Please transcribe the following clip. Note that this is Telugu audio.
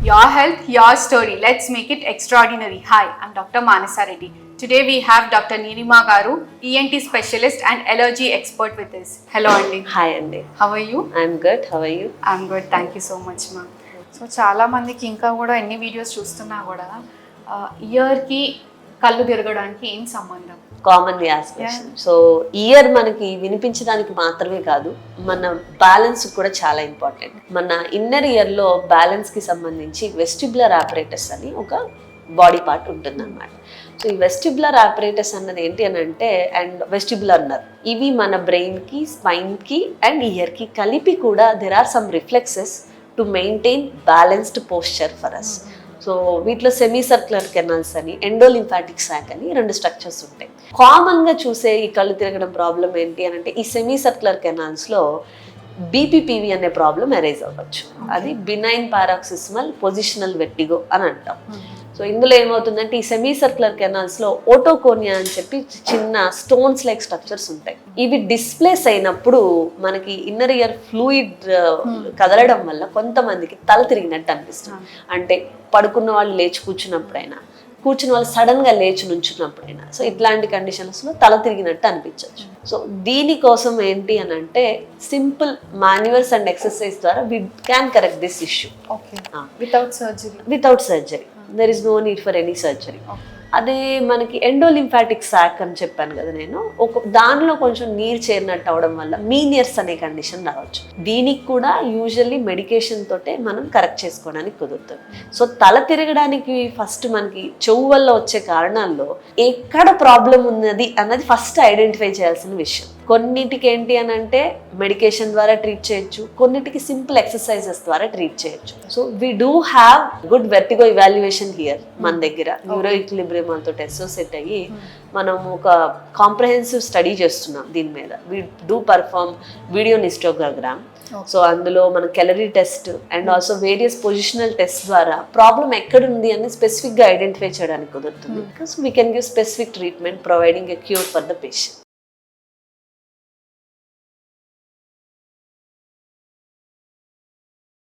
Your health, your story. Let's make it extraordinary. Hi, I'm Dr. Manasa Reddy. Today we have Dr. Nirima Garu, ENT specialist and allergy expert with us. Hello, Andy. Hi అండి. How are you? I'm good. How are you? I'm good. Thank you so much, ma'am. So చాలా మందికి ఇంకా కూడా ఎన్ని వీడియోస్ చూస్తున్నా కూడా ఇయర్కి కళ్ళు తిరగడానికి ఏం సంబంధం? Common aspiration. సో ఇయర్ మనకి వినిపించడానికి మాత్రమే కాదు, మన బ్యాలెన్స్ కూడా చాలా ఇంపార్టెంట్. మన ఇన్నర్ ఇయర్ లో బ్యాలెన్స్ కి సంబంధించి వెస్టిబులర్ ఆపరేటస్ అని ఒక బాడీ పార్ట్ ఉంటుంది అనమాట. సో ఈ వెస్టిబులర్ ఆపరేటస్ అన్నది ఏంటి అని అంటే, అండ్ వెస్టిబులర్ నర్వ్, ఇవి మన బ్రెయిన్ కి, స్పైన్ కి అండ్ ఇయర్ కి కలిపి కూడా there are some reflexes to maintain balanced posture for us. So వీటిలో సెమీ సర్క్యులర్ కెనాల్స్ అని, ఎండోలింఫాటిక్ సాక్ అని రెండు స్ట్రక్చర్స్ ఉంటాయి. కామన్గా చూసే ఈ కళ్ళు తిరగడం ప్రాబ్లం ఏంటి అని అంటే, ఈ సెమీ సర్క్యులర్ కెనాల్స్లో బీపీపీవీ అనే ప్రాబ్లం అరైజ్ అవ్వచ్చు. అది బినైన్ పారాక్సిస్మల్ పొజిషనల్ వెర్టిగో అని అంటాం. సో ఇందులో ఏమవుతుందంటే, ఈ సెమీ సర్క్యులర్ కెనాల్స్లో ఓటోకోనియా అని చెప్పి చిన్న స్టోన్స్ లైక్ స్ట్రక్చర్స్ ఉంటాయి. ఇవి డిస్ప్లేస్ అయినప్పుడు మనకి ఇన్నర్ ఇయర్ ఫ్లూయిడ్ కదలడం వల్ల కొంతమందికి తల తిరిగినట్టు అనిపిస్తుంది. అంటే పడుకున్న వాళ్ళు లేచి కూర్చున్నప్పుడైనా, కూర్చున్న వాళ్ళు సడన్ గా లేచి నుంచున్నప్పుడైనా, సో ఇట్లాంటి కండిషన్స్ లో తల తిరిగినట్టు అనిపించవచ్చు. సో దీనికోసం ఏంటి అని అంటే, సింపుల్ మాన్యువల్స్ అండ్ ఎక్సర్సైజ్ ద్వారా we can correct this issue without surgery. There is no need for any surgery. అదే మనకి ఎండోలింఫాటిక్ సాక్ అని చెప్పాను కదా నేను, దానిలో కొంచెం నీరు చేరినట్టు అవడం వల్ల మీనియర్స్ అనే కండిషన్ రావచ్చు. దీనికి కూడా యూజువల్లీ మెడికేషన్ తోటే మనం కరెక్ట్ చేసుకోవడానికి కుదురుతుంది. సో తల తిరగడానికి ఫస్ట్ మనకి చెవు వల్ల వచ్చే కారణాల్లో ఎక్కడ ప్రాబ్లం ఉన్నది అన్నది ఫస్ట్ ఐడెంటిఫై చేయాల్సిన విషయం. కొన్నిటికి ఏంటి అని అంటే మెడికేషన్ ద్వారా ట్రీట్ చేయొచ్చు, కొన్నిటికి సింపుల్ ఎక్సర్సైజెస్ ద్వారా ట్రీట్ చేయొచ్చు. So we do have good vertigo evaluation here మన దగ్గర. న్యూరో ఈక్విలిబ్రియం తో అసోసియేట్ అయ్యి మనం ఒక కాంప్రహెన్సివ్ స్టడీ చేస్తున్నాం దీని మీద. We do perform video histogram. So అందులో మన calorie test and also various positional test ద్వారా ప్రాబ్లం ఎక్కడుంది అని స్పెసిఫిక్ గా ఐడెంటిఫై చేయడానికి కుదురుతుంది. So we can give specific treatment providing a cure for the patient.